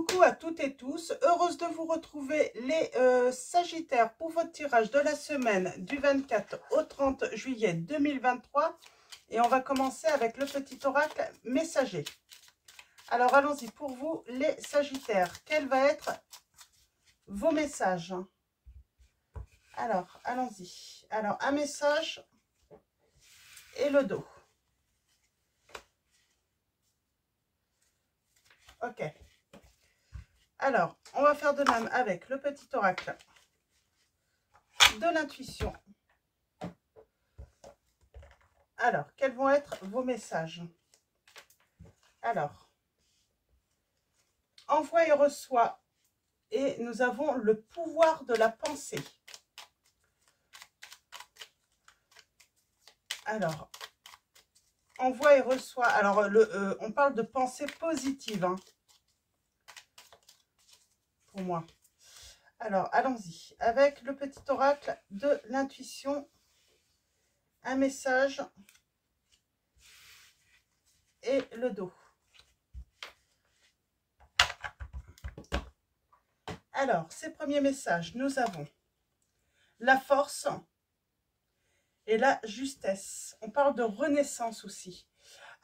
Coucou à toutes et tous, heureuse de vous retrouver les Sagittaires pour votre tirage de la semaine du 24 au 30 juillet 2023. Et on va commencer avec le petit oracle messager. Alors allons-y pour vous les Sagittaires, quels vont être vos messages? Alors allons-y. Alors un message et le dos. Ok. Alors, on va faire de même avec le petit oracle de l'intuition. Alors, quels vont être vos messages? Alors, envoie et reçoit. Et nous avons le pouvoir de la pensée. Alors, envoie et reçoit. Alors, on parle de pensée positive, hein, pour moi. Alors, allons-y. Avec le petit oracle de l'intuition, un message et le dos. Alors, ces premiers messages, nous avons la force et la justesse. On parle de renaissance aussi.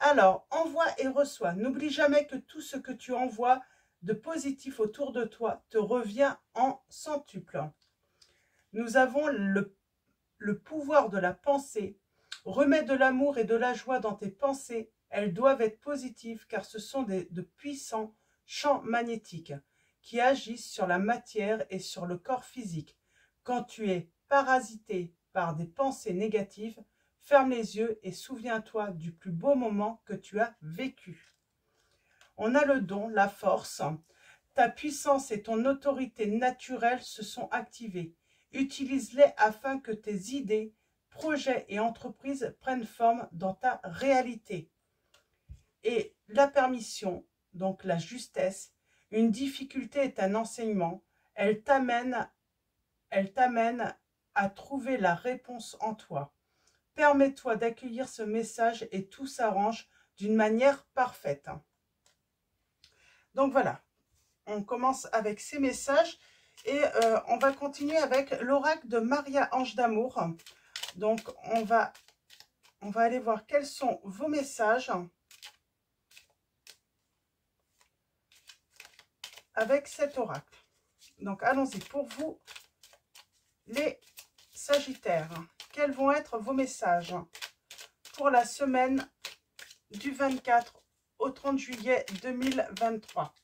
Alors, envoie et reçois. N'oublie jamais que tout ce que tu envoies de positif autour de toi te revient en centuple. Nous avons le pouvoir de la pensée. Remets de l'amour et de la joie dans tes pensées. Elles doivent être positives car ce sont de puissants champs magnétiques qui agissent sur la matière et sur le corps physique. Quand tu es parasité par des pensées négatives, ferme les yeux et souviens-toi du plus beau moment que tu as vécu. On a le don, la force. Ta puissance et ton autorité naturelle se sont activées. Utilise-les afin que tes idées, projets et entreprises prennent forme dans ta réalité. Et la permission, donc la justesse, une difficulté est un enseignement. Elle t'amène à trouver la réponse en toi. Permets-toi d'accueillir ce message et tout s'arrange d'une manière parfaite. Donc voilà, on commence avec ces messages et on va continuer avec l'oracle de Maria Ange d'Amour. Donc on va aller voir quels sont vos messages avec cet oracle. Donc allons-y pour vous les Sagittaires. Quels vont être vos messages pour la semaine du 24 au 30 juillet 2023?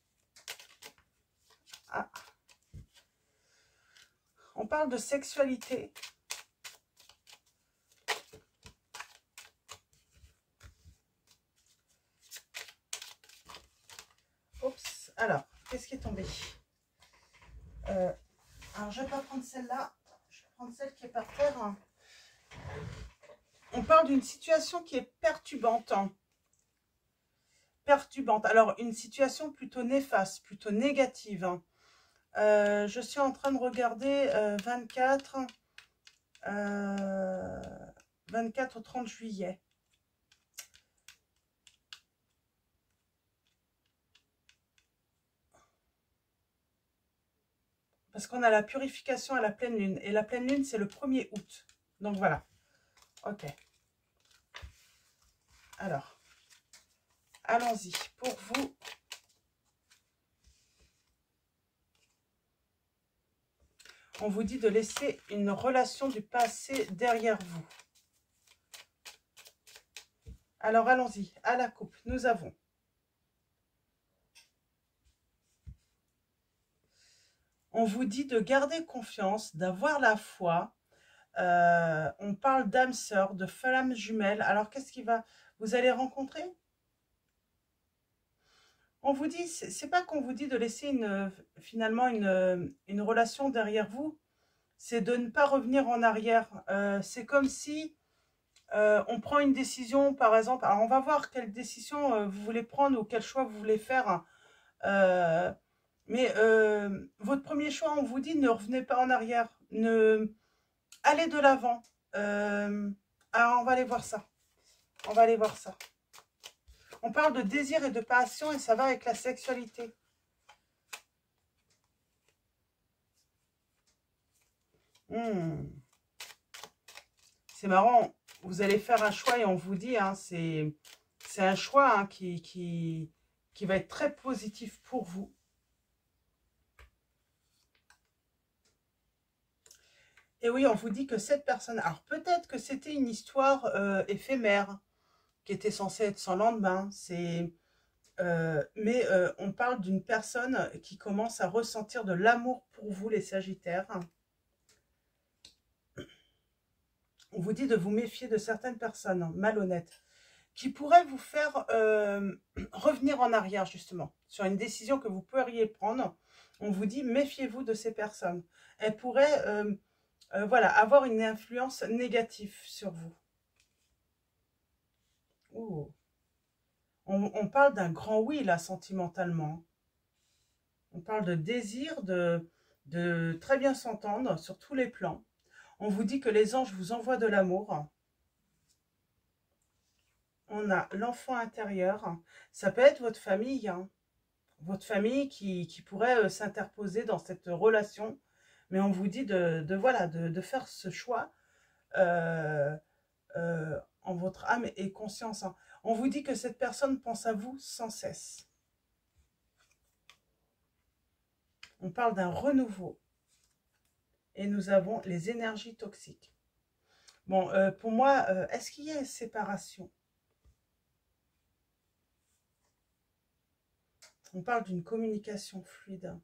Ah. On parle de sexualité. Oups, alors, qu'est-ce qui est tombé? Alors, je ne vais pas prendre celle-là. Je vais prendre celle qui est par terre. On parle d'une situation qui est perturbante. Alors, une situation plutôt néfaste, plutôt négative. Je suis en train de regarder 24 au 30 juillet. Parce qu'on a la purification à la pleine lune. Et la pleine lune, c'est le 1er août. Donc voilà. Ok. Alors, allons-y. Pour vous, on vous dit de laisser une relation du passé derrière vous. Alors, allons-y. À la coupe, nous avons on vous dit de garder confiance, d'avoir la foi. On parle d'âme sœur, de flamme jumelle. Alors, qu'est-ce qui va... Vous allez rencontrer? On vous dit, c'est pas qu'on vous dit de laisser finalement une relation derrière vous. C'est de ne pas revenir en arrière. C'est comme si on prend une décision, par exemple. Alors, on va voir quelle décision vous voulez prendre ou quel choix vous voulez faire. Mais votre premier choix, on vous dit, ne revenez pas en arrière. Allez de l'avant. Alors, on va aller voir ça. On va aller voir ça. On parle de désir et de passion et ça va avec la sexualité. Hmm. C'est marrant, vous allez faire un choix et on vous dit, hein, c'est un choix hein, qui va être très positif pour vous. Et oui, on vous dit que cette personne, alors peut-être que c'était une histoire éphémère, qui était censée être sans lendemain, mais on parle d'une personne qui commence à ressentir de l'amour pour vous, les Sagittaires. On vous dit de vous méfier de certaines personnes malhonnêtes qui pourraient vous faire revenir en arrière, justement, sur une décision que vous pourriez prendre. On vous dit, méfiez-vous de ces personnes. Elles pourraient voilà, avoir une influence négative sur vous. Ouh. On parle d'un grand oui, là, sentimentalement. On parle de désir, de très bien s'entendre sur tous les plans. On vous dit que les anges vous envoient de l'amour. On a l'enfant intérieur. Ça peut être votre famille, hein. Votre famille qui pourrait s'interposer dans cette relation. Mais on vous dit voilà, de faire ce choix en votre âme et conscience, hein. On vous dit que cette personne pense à vous sans cesse. On parle d'un renouveau. Et nous avons les énergies toxiques. Bon, pour moi, est-ce qu'il y a une séparation? On parle d'une communication fluide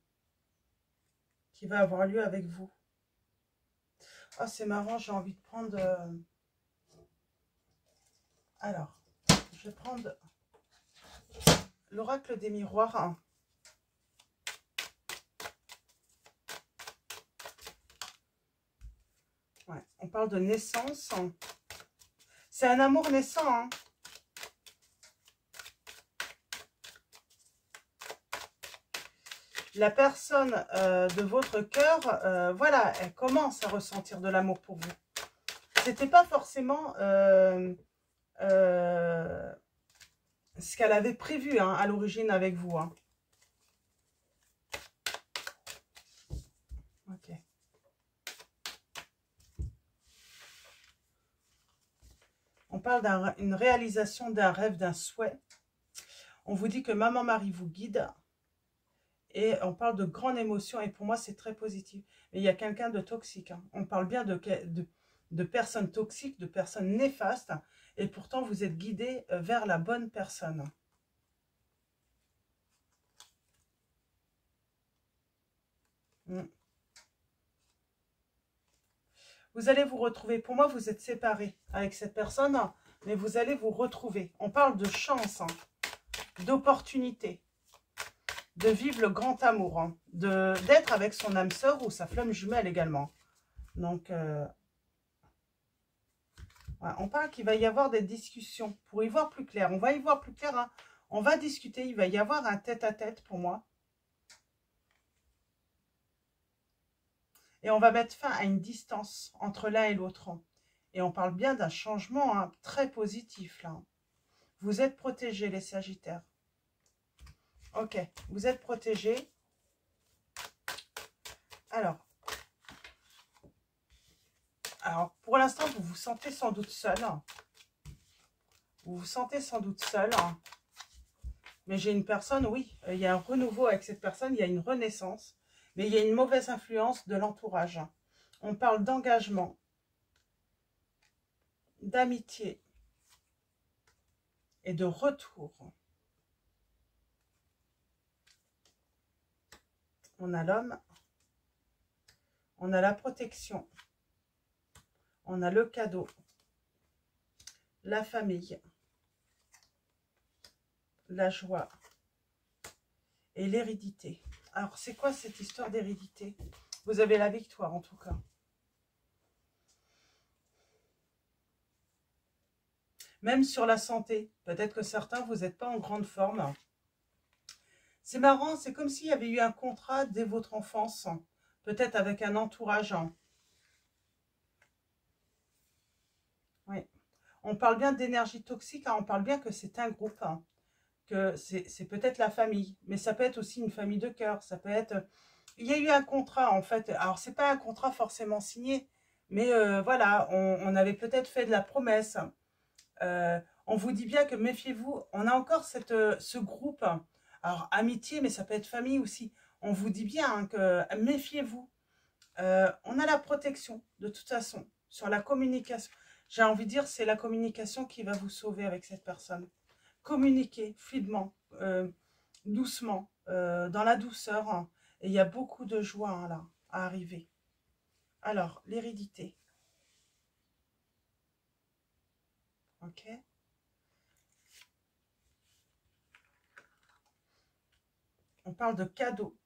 qui va avoir lieu avec vous. Ah, c'est marrant, j'ai envie de prendre... Alors, je vais prendre l'oracle des miroirs. Ouais, on parle de naissance. C'est un amour naissant, hein. La personne de votre cœur, voilà, elle commence à ressentir de l'amour pour vous. C'était pas forcément ce qu'elle avait prévu hein, à l'origine avec vous. Hein. Ok. On parle d'une réalisation d'un rêve, d'un souhait. On vous dit que Maman Marie vous guide. Et on parle de grandes émotions. Et pour moi, c'est très positif. Mais il y a quelqu'un de toxique. Hein. On parle bien de personnes toxiques, de personnes néfastes. Et pourtant, vous êtes guidé vers la bonne personne. Vous allez vous retrouver. Pour moi, vous êtes séparés avec cette personne, mais vous allez vous retrouver. On parle de chance, hein, d'opportunité, de vivre le grand amour, hein, d'être avec son âme sœur ou sa flamme jumelle également. Donc, ouais, on parle qu'il va y avoir des discussions pour y voir plus clair. On va y voir plus clair. Hein. On va discuter. Il va y avoir un tête-à-tête pour moi. Et on va mettre fin à une distance entre l'un et l'autre. Et on parle bien d'un changement hein, très positif là. Vous êtes protégés les Sagittaires. Ok, vous êtes protégés. Alors, pour l'instant, vous vous sentez sans doute seul. Vous vous sentez sans doute seul. Mais j'ai une personne, oui, il y a un renouveau avec cette personne, il y a une renaissance. Mais il y a une mauvaise influence de l'entourage. On parle d'engagement, d'amitié et de retour. On a l'homme, on a la protection, on a le cadeau, la famille, la joie et l'hérédité. Alors, c'est quoi cette histoire d'hérédité? Vous avez la victoire, en tout cas. Même sur la santé, peut-être que certains, vous n'êtes pas en grande forme. C'est marrant, c'est comme s'il y avait eu un contrat dès votre enfance, peut-être avec un entourage. Oui. On parle bien d'énergie toxique, hein, on parle bien que c'est un groupe, que c'est peut-être la famille, mais ça peut être aussi une famille de cœur, ça peut être il y a eu un contrat, en fait. Alors, c'est pas un contrat forcément signé, mais voilà, on avait peut-être fait de la promesse. On vous dit bien que méfiez-vous. On a encore ce groupe. Alors, amitié, mais ça peut être famille aussi. On vous dit bien hein, que méfiez-vous. On a la protection, de toute façon, sur la communication. J'ai envie de dire, c'est la communication qui va vous sauver avec cette personne. Communiquez fluidement, doucement, dans la douceur. Hein. Et il y a beaucoup de joie hein, là, à arriver. Alors, l'hérédité. Ok. On parle de cadeau.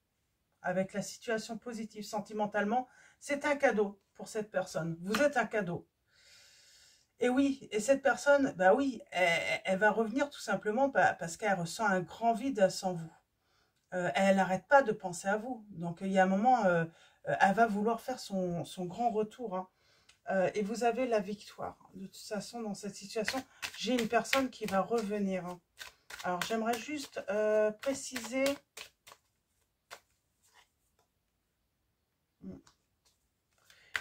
Avec la situation positive sentimentalement, c'est un cadeau pour cette personne. Vous êtes un cadeau. Et oui, et cette personne, bah oui, elle va revenir tout simplement parce qu'elle ressent un grand vide sans vous. Elle n'arrête pas de penser à vous. Donc il y a un moment, elle va vouloir faire son grand retour. Hein. Et vous avez la victoire. De toute façon, dans cette situation, j'ai une personne qui va revenir. Hein. Alors j'aimerais juste préciser...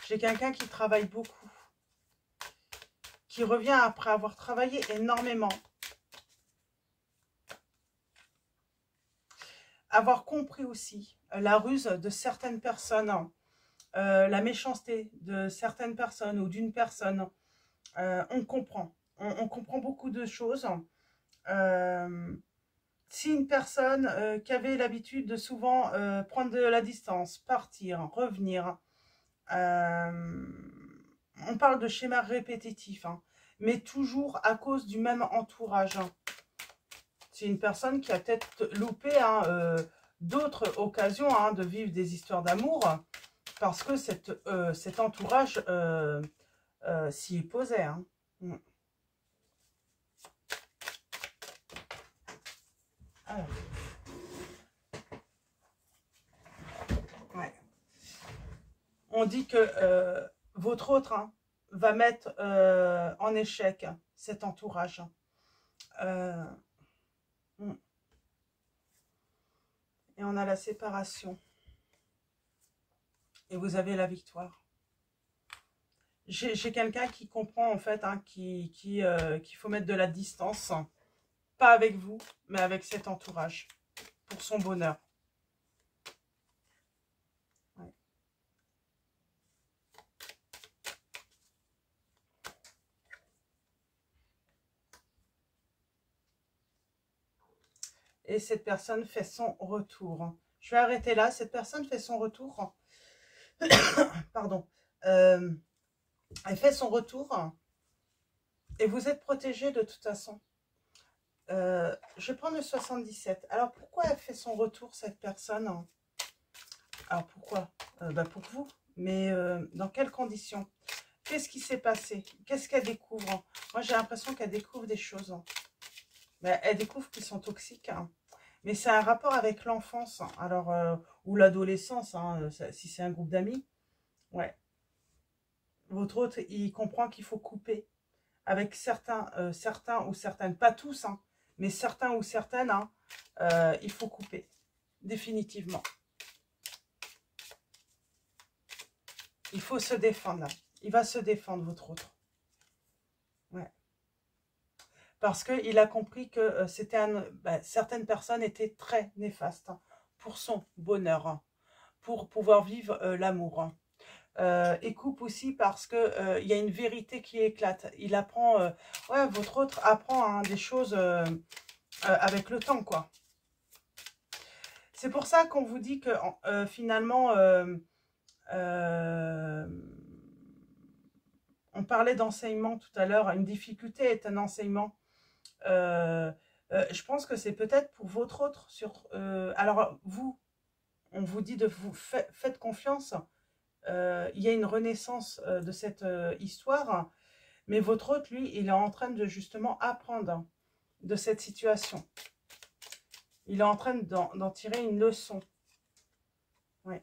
J'ai quelqu'un qui travaille beaucoup, qui revient après avoir travaillé énormément. Avoir compris aussi la ruse de certaines personnes, la méchanceté de certaines personnes ou d'une personne. On comprend. On comprend beaucoup de choses. Si une personne qui avait l'habitude de souvent prendre de la distance, partir, revenir, on parle de schéma répétitif, hein, mais toujours à cause du même entourage. Hein. C'est une personne qui a peut-être loupé hein, d'autres occasions hein, de vivre des histoires d'amour parce que cet entourage s'y opposait. Hein. Alors. Ouais. On dit que votre autre hein, va mettre en échec cet entourage. Et on a la séparation. Et vous avez la victoire. J'ai quelqu'un qui comprend en fait hein, qu'il faut mettre de la distance. Pas avec vous, mais avec cet entourage. Pour son bonheur. Ouais. Et cette personne fait son retour. Je vais arrêter là. Cette personne fait son retour. Pardon. Elle fait son retour. Et vous êtes protégé de toute façon. Je vais prendre le 77. Alors, pourquoi elle fait son retour, cette personne? Alors, pourquoi pour vous. Mais dans quelles conditions? Qu'est-ce qui s'est passé? Qu'est-ce qu'elle découvre? Moi, j'ai l'impression qu'elle découvre des choses. Mais elle découvre qu'ils sont toxiques. Hein. Mais c'est un rapport avec l'enfance. Alors, ou l'adolescence, hein, si c'est un groupe d'amis. Ouais. Votre autre, il comprend qu'il faut couper. Avec certains ou certaines, pas tous, hein, mais certains ou certaines, hein, il faut couper, définitivement. Il faut se défendre, là. Il va se défendre, votre autre. Ouais. Parce qu'il a compris que certaines personnes étaient très néfastes hein, pour son bonheur, hein, pour pouvoir vivre l'amour. Hein. Et coupe aussi parce que y a une vérité qui éclate. Il apprend, ouais, votre autre apprend hein, des choses avec le temps, quoi. C'est pour ça qu'on vous dit que finalement, on parlait d'enseignement tout à l'heure. Une difficulté est un enseignement. Je pense que c'est peut-être pour votre autre. Alors vous, on vous dit de vous faites confiance. Il y a une renaissance de cette histoire, mais votre autre, lui, il est en train de justement apprendre de cette situation. Il est en train d'en tirer une leçon. Oui.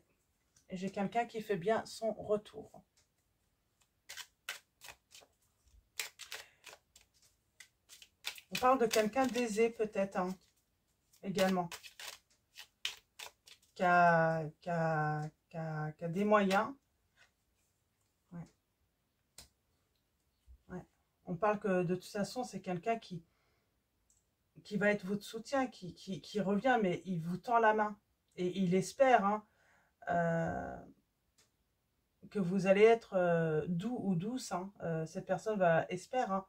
Et j'ai quelqu'un qui fait bien son retour. On parle de quelqu'un d'aisé peut-être, hein, également. qui a des moyens. Ouais. Ouais. On parle que de toute façon, c'est quelqu'un qui va être votre soutien, qui revient, mais il vous tend la main. Et il espère hein, que vous allez être doux ou douce. Hein. Cette personne espère hein,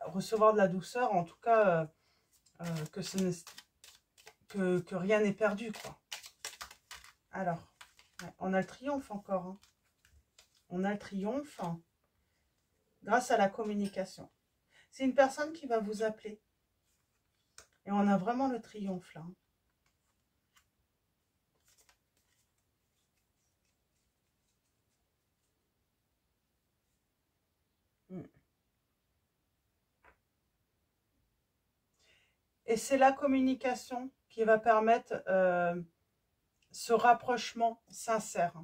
recevoir de la douceur, en tout cas que rien n'est perdu. Quoi. Alors, ouais, on a le triomphe encore. Hein. On a le triomphe hein, grâce à la communication. C'est une personne qui va vous appeler. Et on a vraiment le triomphe là. Et c'est la communication qui va permettre ce rapprochement sincère.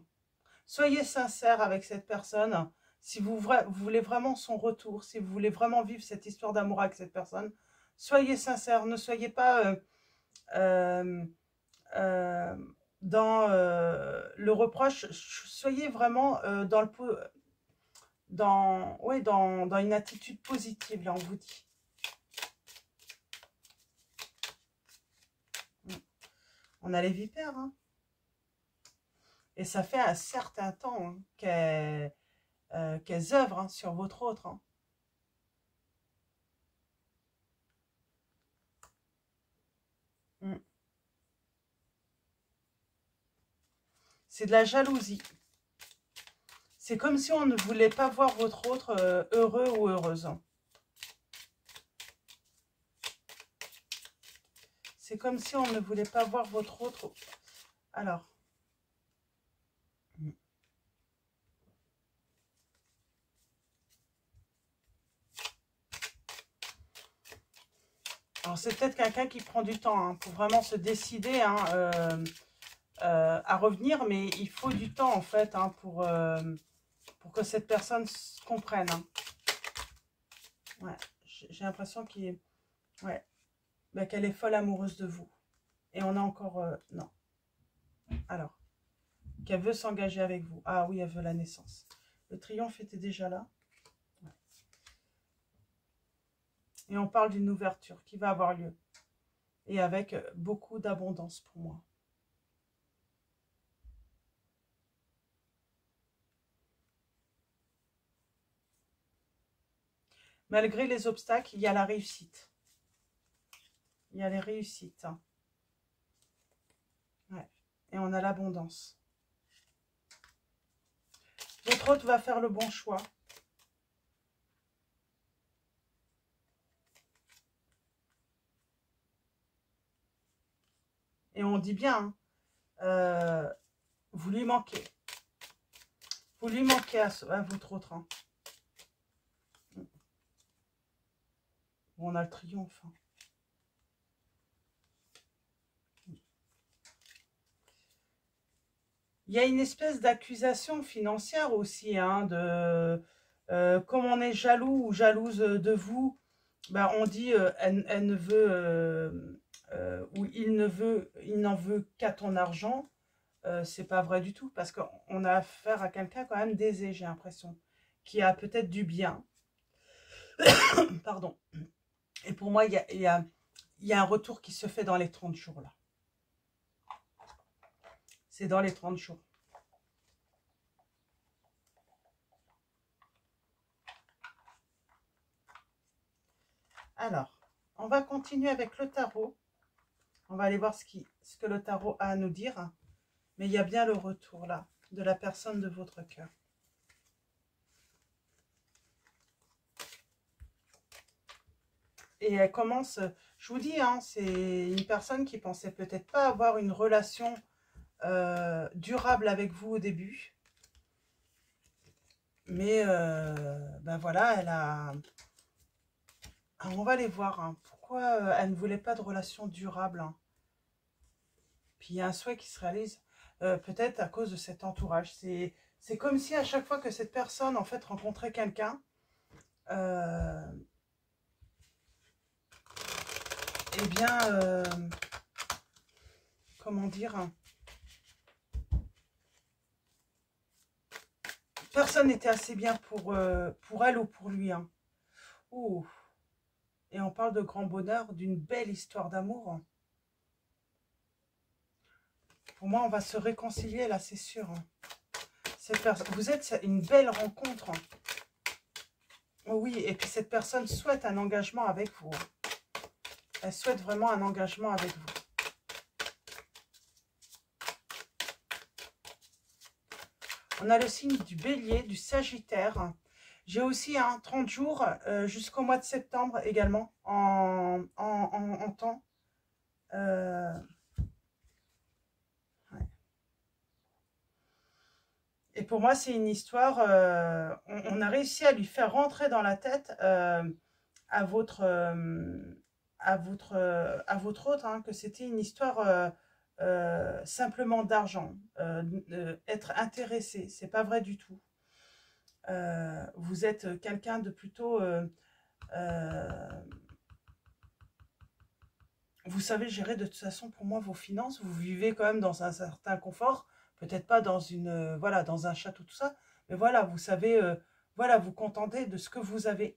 Soyez sincère avec cette personne. Si vous voulez vraiment son retour, si vous voulez vraiment vivre cette histoire d'amour avec cette personne, soyez sincère. Ne soyez pas dans le reproche. Soyez vraiment dans une attitude positive, là, on vous dit. On a les vipères, hein. Et ça fait un certain temps hein, qu'elles œuvrent hein, sur votre autre. Hein. C'est de la jalousie. C'est comme si on ne voulait pas voir votre autre heureux ou heureuse. C'est comme si on ne voulait pas voir votre autre. Alors. Alors, c'est peut-être quelqu'un qui prend du temps hein, pour vraiment se décider hein, à revenir. Mais il faut du temps, en fait, hein, pour que cette personne comprenne. Hein. Ouais, j'ai l'impression qu'elle est folle amoureuse de vous. Et on a encore... non. Alors, qu'elle veut s'engager avec vous. Ah oui, elle veut la naissance. Le triomphe était déjà là. Ouais. Et on parle d'une ouverture qui va avoir lieu. Et avec beaucoup d'abondance pour moi. Malgré les obstacles, il y a la réussite. Il y a les réussites. Hein. Ouais. Et on a l'abondance. Votre autre va faire le bon choix. Et on dit bien, hein, vous lui manquez. Vous lui manquez à votre autre. Hein. Bon, on a le triomphe. Hein. Il y a une espèce d'accusation financière aussi, hein, comme on est jaloux ou jalouse de vous, ben on dit elle ne veut ou il n'en veut qu'à ton argent. C'est pas vrai du tout parce qu'on a affaire à quelqu'un quand même d'aisé, j'ai l'impression, qui a peut-être du bien. Pardon. Et pour moi, il y a un retour qui se fait dans les 30 jours là. C'est dans les 30 jours. Alors, on va continuer avec le tarot. On va aller voir ce que le tarot a à nous dire. Mais il y a bien le retour là, de la personne de votre cœur. Et elle commence, je vous dis, hein, c'est une personne qui pensait peut-être pas avoir une relation durable avec vous au début. Mais ben voilà, elle a... Alors, on va aller voir hein, pourquoi elle ne voulait pas de relation durable. Hein. Puis il y a un souhait qui se réalise, peut-être à cause de cet entourage. C'est comme si à chaque fois que cette personne en fait rencontrait quelqu'un, eh bien, comment dire, personne était assez bien pour elle ou pour lui. Hein. Ouh. Et on parle de grand bonheur, d'une belle histoire d'amour. Pour moi, on va se réconcilier là, c'est sûr. Vous êtes une belle rencontre. Oh oui, et puis cette personne souhaite un engagement avec vous. Elle souhaite vraiment un engagement avec vous. On a le signe du Bélier, du Sagittaire. J'ai aussi 30 jours jusqu'au mois de septembre également en temps. Ouais. Et pour moi, c'est une histoire, on a réussi à lui faire rentrer dans la tête à votre hôte, hein, que c'était une histoire simplement d'argent, être intéressé, c'est pas vrai du tout. Vous êtes quelqu'un de plutôt... vous savez gérer de toute façon pour moi vos finances, vous vivez quand même dans un certain confort, peut-être pas dans une voilà, dans un château tout ça, mais voilà, vous savez voilà, vous contenter de ce que vous avez.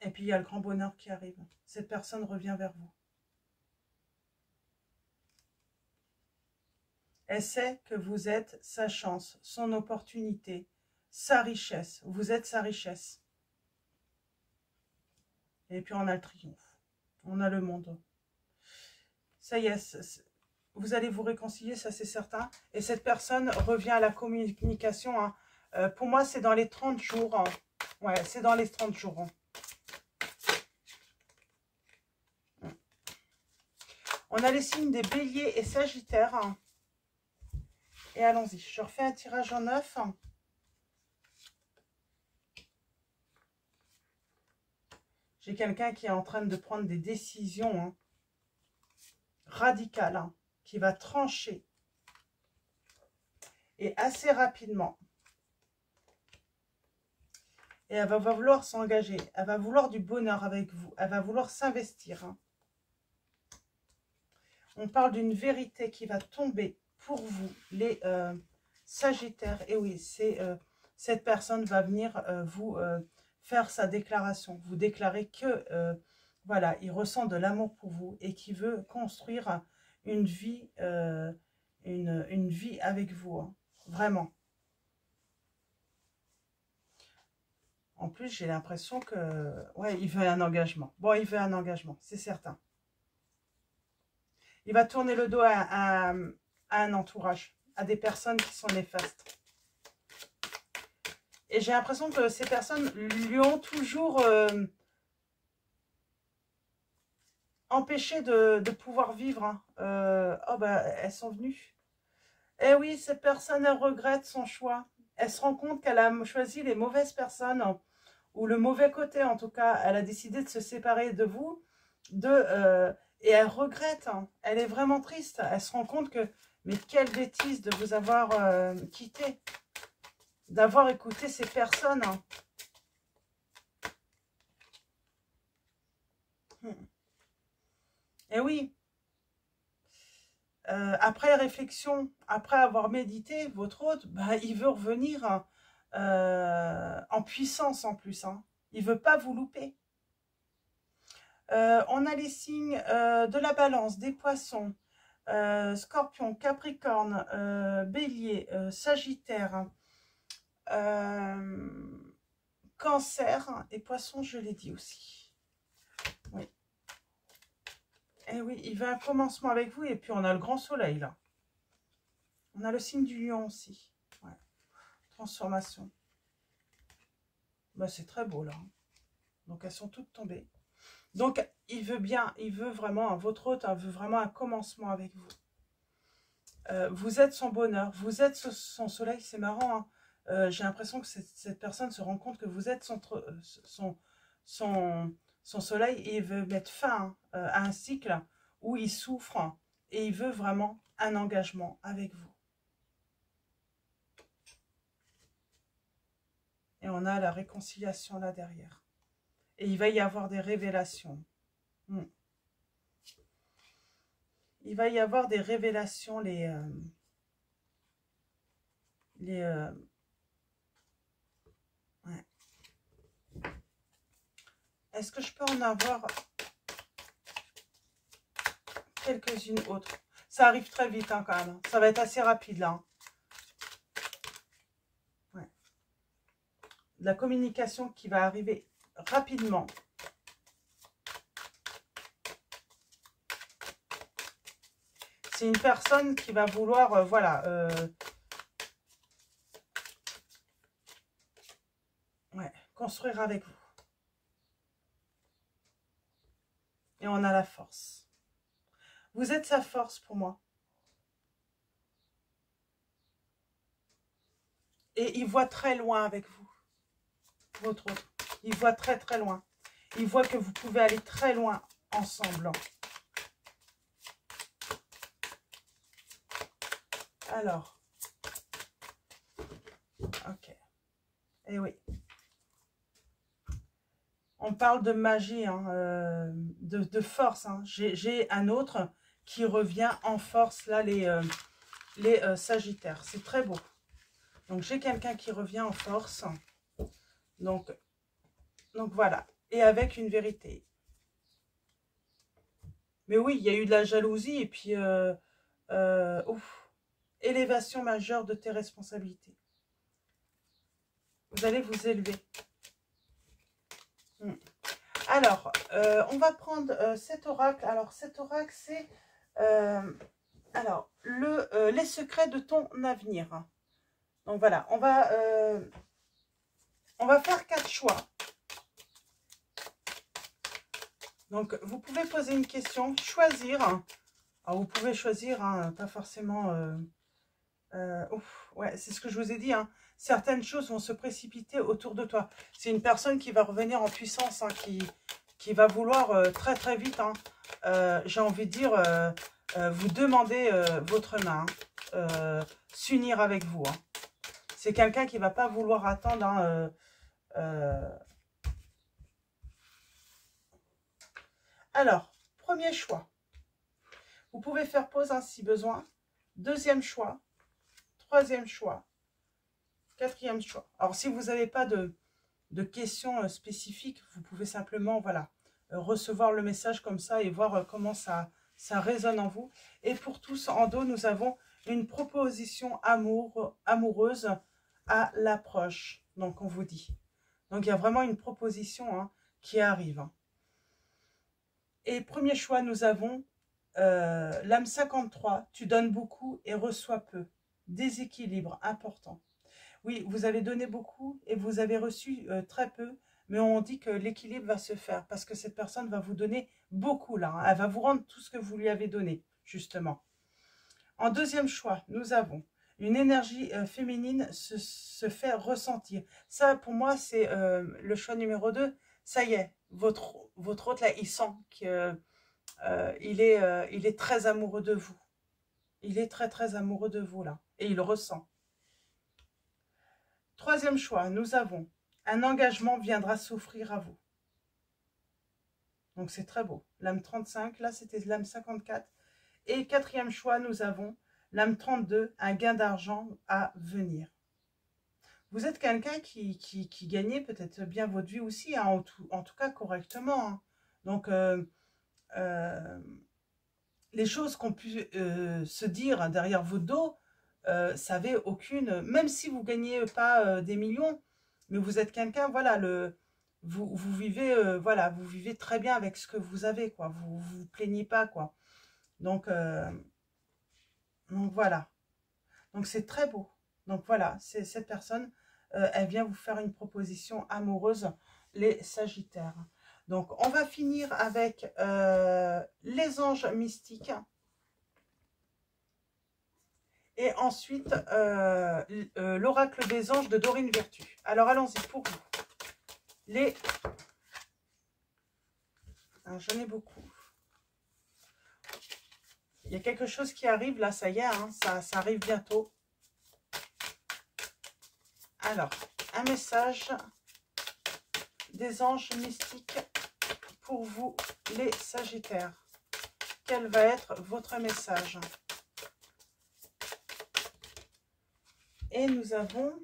Et puis il y a le grand bonheur qui arrive. Cette personne revient vers vous. Elle sait que vous êtes sa chance, son opportunité, sa richesse. Vous êtes sa richesse. Et puis on a le triomphe. On a le monde. Ça y est, vous allez vous réconcilier, ça c'est certain. Et cette personne revient à la communication. Hein. Pour moi, c'est dans les 30 jours. Hein. Ouais, c'est dans les 30 jours. Hein. On a les signes des béliers et sagittaires. Hein. Et allons-y, je refais un tirage en 9. J'ai quelqu'un qui est en train de prendre des décisions hein, radicales, hein, qui va trancher. Et assez rapidement. Et elle va vouloir s'engager. Elle va vouloir du bonheur avec vous. Elle va vouloir s'investir. Hein. On parle d'une vérité qui va tomber pour vous, les Sagittaires. Et oui, cette personne va venir vous faire sa déclaration. Vous déclarer que, voilà, il ressent de l'amour pour vous et qu'il veut construire une vie, une vie avec vous. Hein. Vraiment. En plus, j'ai l'impression que, ouais, il veut un engagement. Bon, il veut un engagement, c'est certain. Il va tourner le dos à un entourage, à des personnes qui sont néfastes. Et j'ai l'impression que ces personnes lui ont toujours empêché de pouvoir vivre. Hein. Oh, bah, elles sont venues. Eh oui, cette personne, elle regrette son choix. Elle se rend compte qu'elle a choisi les mauvaises personnes, ou le mauvais côté en tout cas. Elle a décidé de se séparer de vous, et elle regrette. Hein. Elle est vraiment triste. Elle se rend compte que, mais quelle bêtise de vous avoir quitté, d'avoir écouté ces personnes. Hein. Et oui, après réflexion, après avoir médité, votre hôte, bah, il veut revenir en puissance en plus. Hein. Il ne veut pas vous louper. On a les signes de la balance, des poissons, scorpion, capricorne, bélier, sagittaire, cancer et poisson, je l'ai dit aussi. Oui. Et oui, il veut un commencement avec vous et puis on a le grand soleil là. On a le signe du lion aussi. Ouais. Transformation. Bah, c'est très beau là. Donc elles sont toutes tombées. Donc il veut bien, il veut vraiment, votre hôte veut vraiment un commencement avec vous. Vous êtes son bonheur, vous êtes son soleil, c'est marrant. Hein. J'ai l'impression que cette personne se rend compte que vous êtes son soleil et il veut mettre fin à un cycle où il souffre et il veut vraiment un engagement avec vous. Et on a la réconciliation là derrière. Et il va y avoir des révélations. il va y avoir des révélations, ouais. Est-ce que je peux en avoir quelques-unes autres? Ça arrive très vite hein, quand même. Ça va être assez rapide là. Hein. Ouais. De la communication qui va arriver rapidement. C'est une personne qui va vouloir, voilà, ouais, construire avec vous. Et on a la force. Vous êtes sa force pour moi. Et il voit très loin avec vous. Votre autre. Il voit très très loin. Il voit que vous pouvez aller très loin ensemble. Alors. Ok. Et oui. On parle de magie, hein, de force. Hein. J'ai un autre qui revient en force, là, les Sagittaires. C'est très beau. Donc, j'ai quelqu'un qui revient en force. Donc voilà. Et avec une vérité. Mais oui, il y a eu de la jalousie et puis, ouf, élévation majeure de tes responsabilités. Vous allez vous élever. Alors, on va prendre cet oracle. Alors, cet oracle, c'est les secrets de ton avenir. Donc, voilà, on va faire 4 choix. Donc, vous pouvez poser une question, choisir. Alors, vous pouvez choisir, hein, pas forcément... ouais, c'est ce que je vous ai dit. Hein. Certaines choses vont se précipiter autour de toi. C'est une personne qui va revenir en puissance, hein, qui va vouloir très très vite, hein, j'ai envie de dire, vous demander votre main, s'unir avec vous. Hein. C'est quelqu'un qui ne va pas vouloir attendre. Hein, Alors, premier choix. Vous pouvez faire pause hein, si besoin. Deuxième choix. Troisième choix. Quatrième choix. Alors, si vous n'avez pas de questions spécifiques, vous pouvez simplement voilà, recevoir le message comme ça et voir comment ça résonne en vous. Et pour tous, en dos, nous avons une proposition amoureuse à l'approche. Donc, on vous dit. Donc, il y a vraiment une proposition hein, qui arrive. Et premier choix, nous avons l'âme 53. Tu donnes beaucoup et reçois peu. Déséquilibre important. Oui, vous avez donné beaucoup et vous avez reçu très peu, mais on dit que l'équilibre va se faire parce que cette personne va vous donner beaucoup là. Hein. Elle va vous rendre tout ce que vous lui avez donné, justement. En deuxième choix, nous avons une énergie féminine se fait ressentir. Ça, pour moi, c'est le choix numéro 2. Ça y est, votre hôte, là, il sent qu'il est très amoureux de vous. Il est très, très amoureux de vous, là. Et il le ressent. Troisième choix, nous avons un engagement viendra s'offrir à vous. Donc, c'est très beau. L'âme 35, là, c'était l'âme 54. Et quatrième choix, nous avons l'âme 32, un gain d'argent à venir. Vous êtes quelqu'un qui gagnait peut-être bien votre vie aussi, hein, en tout cas correctement. Hein. Donc, les choses qu'on pu se dire derrière vos dos, ça n'avait aucune... Même si vous ne gagnez pas des millions, mais vous êtes quelqu'un, voilà, vous vivez, voilà, vous vivez très bien avec ce que vous avez, quoi. Vous vous plaignez pas, quoi. Donc voilà. Donc c'est très beau. Donc voilà, c'est cette personne, elle vient vous faire une proposition amoureuse, les Sagittaires. Donc on va finir avec les anges mystiques. Et ensuite, l'oracle des anges de Dorine Vertu. Alors allons-y pour vous. J'en ai beaucoup. Il y a quelque chose qui arrive, là, ça y est, hein, ça arrive bientôt. Alors, un message des anges mystiques pour vous, les Sagittaires. quel va être votre message. Et nous avons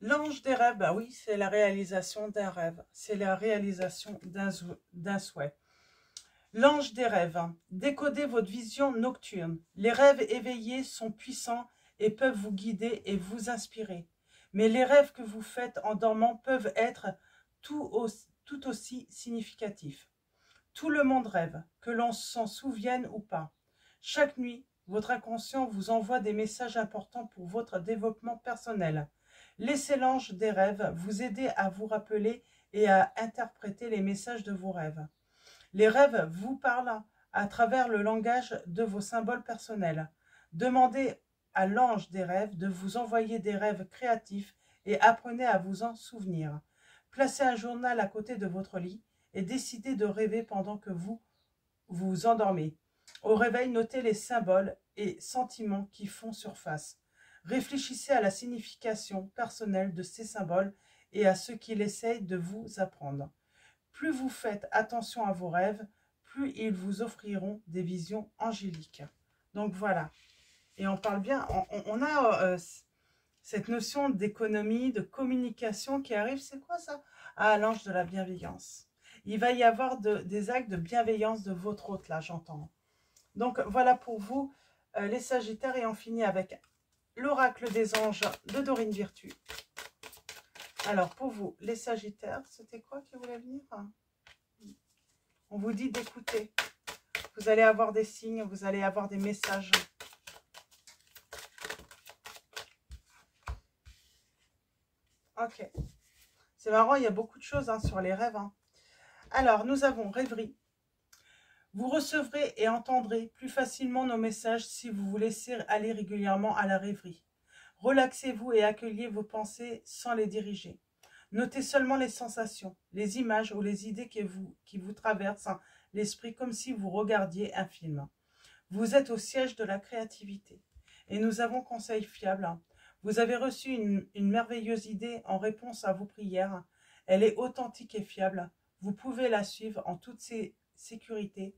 l'ange des rêves. Bah oui, c'est la réalisation d'un rêve. C'est la réalisation d'un souhait. L'ange des rêves. Décodez votre vision nocturne. Les rêves éveillés sont puissants et peuvent vous guider et vous inspirer. Mais les rêves que vous faites en dormant peuvent être tout aussi significatifs. Tout le monde rêve, que l'on s'en souvienne ou pas. Chaque nuit, votre inconscient vous envoie des messages importants pour votre développement personnel. Laissez l'ange des rêves vous aider à vous rappeler et à interpréter les messages de vos rêves. Les rêves vous parlent à travers le langage de vos symboles personnels. Demandez à l'ange des rêves de vous envoyer des rêves créatifs et apprenez à vous en souvenir. Placez un journal à côté de votre lit et décidez de rêver pendant que vous vous endormez. Au réveil, notez les symboles et sentiments qui font surface. Réfléchissez à la signification personnelle de ces symboles et à ce qu'ils essayent de vous apprendre. Plus vous faites attention à vos rêves, plus ils vous offriront des visions angéliques. Donc voilà. Et on parle bien, on a cette notion d'économie, de communication qui arrive. C'est quoi ça? Ah, l'ange de la bienveillance. Il va y avoir des actes de bienveillance de votre hôte, là, j'entends. Donc voilà pour vous, les Sagittaires. Et on finit avec l'oracle des anges de Dorine Virtue. Alors, pour vous, les Sagittaires, c'était quoi qui voulait venir? On vous dit d'écouter. Vous allez avoir des signes, vous allez avoir des messages. Ok. C'est marrant, il y a beaucoup de choses sur les rêves. Alors, nous avons rêverie. Vous recevrez et entendrez plus facilement nos messages si vous vous laissez aller régulièrement à la rêverie. Relaxez-vous et accueillez vos pensées sans les diriger. Notez seulement les sensations, les images ou les idées qui vous traversent l'esprit comme si vous regardiez un film. Vous êtes au siège de la créativité. Et nous avons conseil fiable. Vous avez reçu une merveilleuse idée en réponse à vos prières. Elle est authentique et fiable. Vous pouvez la suivre en toute sécurité,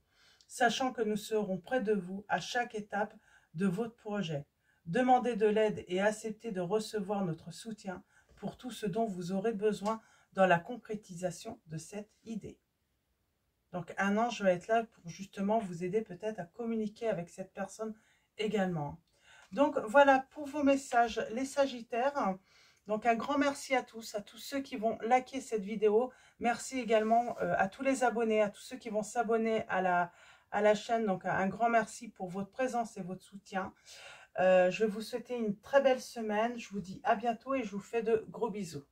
sachant que nous serons près de vous à chaque étape de votre projet. Demandez de l'aide et acceptez de recevoir notre soutien pour tout ce dont vous aurez besoin dans la concrétisation de cette idée. Donc un ange va être là pour justement vous aider peut-être à communiquer avec cette personne également. Donc voilà pour vos messages, les Sagittaires. Donc un grand merci à tous ceux qui vont liker cette vidéo. Merci également à tous les abonnés, à tous ceux qui vont s'abonner à la chaîne. Donc un grand merci pour votre présence et votre soutien. Je vais vous souhaiter une très belle semaine. Je vous dis à bientôt et je vous fais de gros bisous.